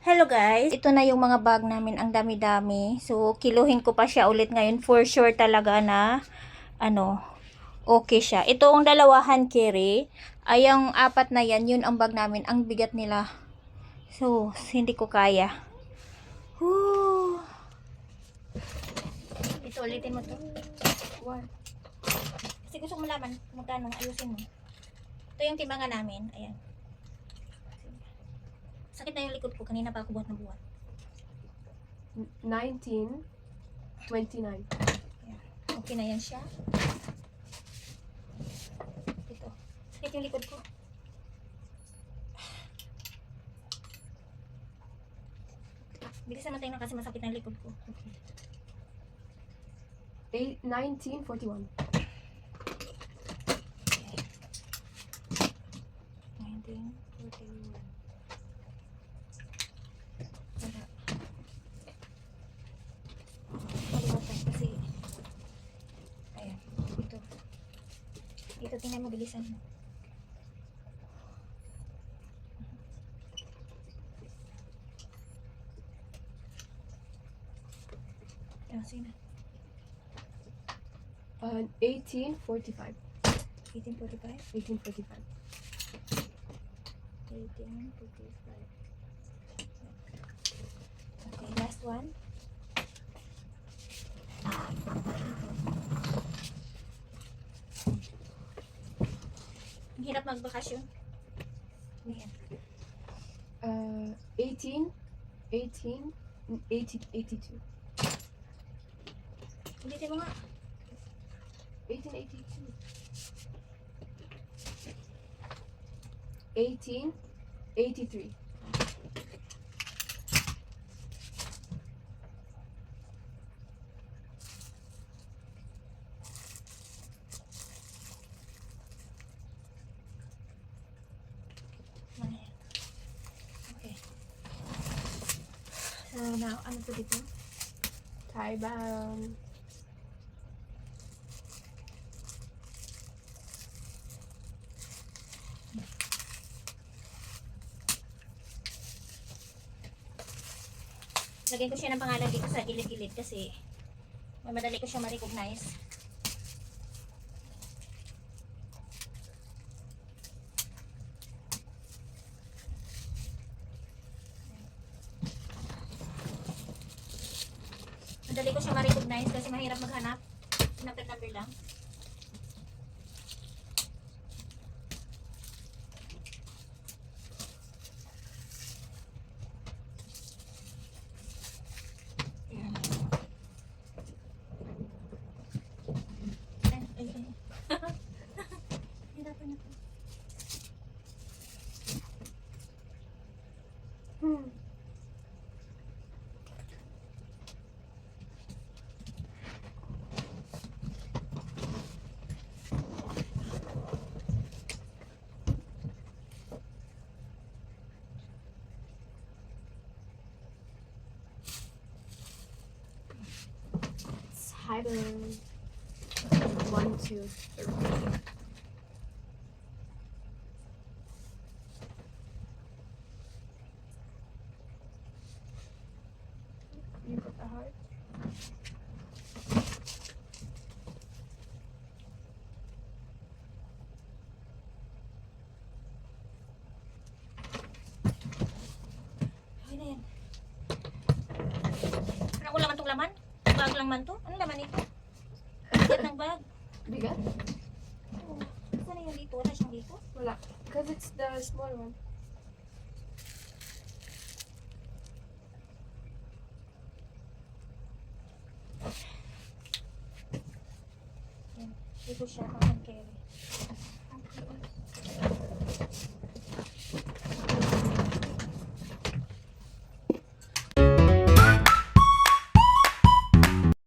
Hello guys, ito na yung mga bag namin, ang dami-dami. So, kiluhin ko pa siya ulit ngayon for sure talaga na okay siya. Ito ang dalawahan carry, ay ang apat na yan, yun ang bag namin, ang bigat nila. So, hindi ko kaya. Whew. Ito, ulitin mo to. What? Kasi gusto ko malaman kung magkano, ayusin mo. Ito yung timbangan namin, ayan. Sakit na yung likod ko, kanina pa ako buhat na buhat. 19, 29. Okay na yan siya. Ito. Sakit yung likod ko. Bilisan mo tayo na kasi masakit na yung likod ko. Okay. 19, 41. 1941. Kalimutan kasi. Ayan. Ito. Ito, tingnan mo, bilisan mo. Ayan, sige na. 1845. 1845. 1845. 1845. Okay, last one. Ang hirap magbakasyon. Ayan. 18, 18, 82. Ulitin mo nga. 1882. 1883. Ayan. Okay. So now, ano to dito? Tie bound. Lagyan ko siya ng pangalan dito sa gilid-gilid kasi may madali ko siya ma-recognize. Madali ko siya ma-recognize kasi mahirap maghanap. Number lang. Hirapan ako. Tie bound. 1, 2, 3. You put the heart. Okay na yan. Ano laman tong laman? Bag lang man to? Ano laman ito? Bigat ng bag. Bigat? Oh, saan na yung dito? Wala siyang dito? Wala. Because it's the small one. Yan. Dito siya.